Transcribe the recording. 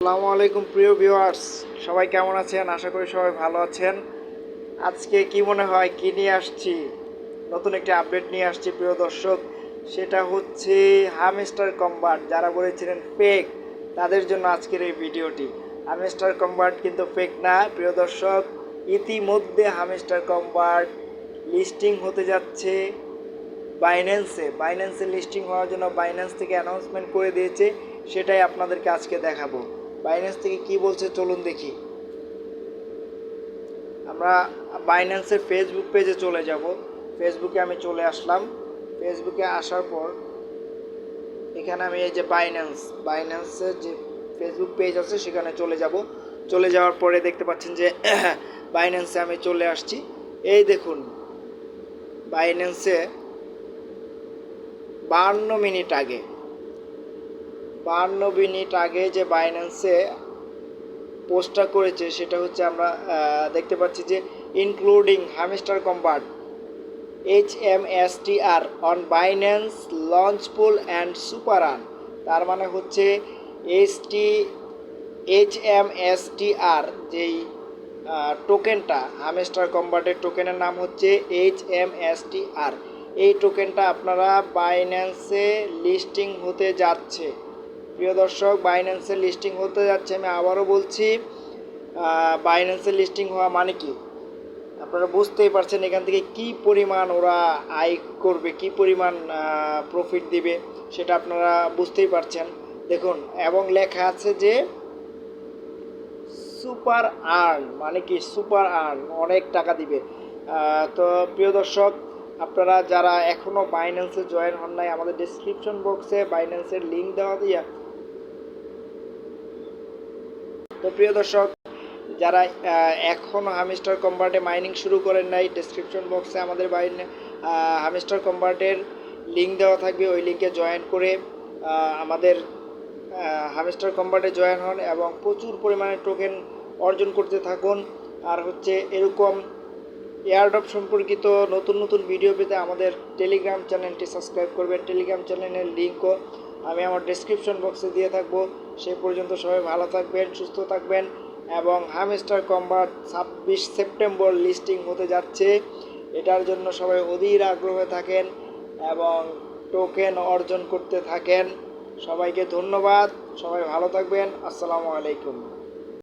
আসসালামু আলাইকুম প্রিয় ভিউয়ার্স, সবাই কেমন আছেন? আশা করি সবাই ভালো আছেন। আজকে কি মনে হয় কি নিয়ে আসছি? নতুন একটি আপডেট নিয়ে আসছি প্রিয় দর্শক। সেটা হচ্ছে হামস্টার কম্বাট। যারা বলেছিলেন ফেক, তাদের জন্য আজকের এই ভিডিওটি। হামস্টার কম্বাট কিন্তু ফেক না প্রিয় দর্শক। ইতিমধ্যে হামস্টার কম্বাট লিস্টিং হতে যাচ্ছে বাইন্যান্সে লিস্টিং হওয়ার জন্য বাইন্যান্স থেকে অ্যানাউন্সমেন্ট করে দিয়েছে। সেটাই আপনাদেরকে আজকে দেখাবো। বাইন্যান্স থেকে কি বলছে চলুন দেখি। আমরা বাইন্যান্সের ফেসবুক পেজে চলে যাব। ফেসবুকে আমি চলে আসলাম। ফেসবুকে আসার পর এখানে আমি এই যে বাইন্যান্সের যে ফেসবুক পেজ আছে সেখানে চলে যাব। চলে যাওয়ার পরে দেখতে পাচ্ছেন যে বাইন্যান্সে আমি চলে আসছি। এই দেখুন, বাইন্যান্সে 52 মিনিট আগে যে বাইন্যান্সে পোস্টটা করেছে সেটা হচ্ছে আমরা দেখতে পাচ্ছি যে including hamster combat HMSTR on Binance launch pool and super earn. তার মানে হচ্ছে HMSTR যেই টোকেনটা, হামস্টার কম্বাটের টোকেনের নাম হচ্ছে HMSTR। এই টোকেনটা আপনারা বাইন্যান্সে লিস্টিং হতে যাচ্ছে প্রিয় দর্শক। বাইন্যান্সে লিস্টিং হতে যাচ্ছে, আমি আবারও বলছি, বাইন্যান্সে লিস্টিং হওয়া মানে কি আপনারা বুঝতেই পারছেন। এখান থেকে কি পরিমাণ ওরা আয় করবে, কি পরিমাণ প্রফিট দিবে সেটা আপনারা বুঝতেই পারছেন। দেখুন, এবং লেখা আছে যে সুপার আর্ন, মানে কি সুপার আর্ন, অনেক টাকা দিবে। তো প্রিয় দর্শক, আপনারা যারা এখনও বাইন্যান্সে জয়েন হন নাই, আমাদের ডেসক্রিপশন বক্সে বাইন্যান্সের লিঙ্ক দেওয়া দিয়ে। তো প্রিয় দর্শক, যারা এখনও হামস্টার কম্বার্টে মাইনিং শুরু করেন নাই, ডেসক্রিপশন বক্সে আমাদের হামস্টার কম্বার্টের লিঙ্ক দেওয়া থাকবে। ওই লিঙ্কে জয়েন করে আমাদের হামস্টার কম্বার্টে জয়েন হন এবং প্রচুর পরিমাণে টোকেন অর্জন করতে থাকুন। আর হচ্ছে এরকম এয়ারড্রপ সম্পর্কিত নতুন নতুন ভিডিও পেতে আমাদের টেলিগ্রাম চ্যানেলটি সাবস্ক্রাইব করবেন। টেলিগ্রাম চ্যানেলের লিঙ্কও আমি আমার ডেসক্রিপশন বক্সে দিয়ে থাকবো। সেই পর্যন্ত সবাই ভালো থাকবেন, সুস্থ থাকবেন এবং হামস্টার কম্বাট 26 সেপ্টেম্বর লিস্টিং হতে যাচ্ছে। এটার জন্য সবাই অধীর আগ্রহে থাকেন এবং টোকেন অর্জন করতে থাকেন। সবাইকে ধন্যবাদ, সবাই ভালো থাকবেন। আসসালামু আলাইকুম।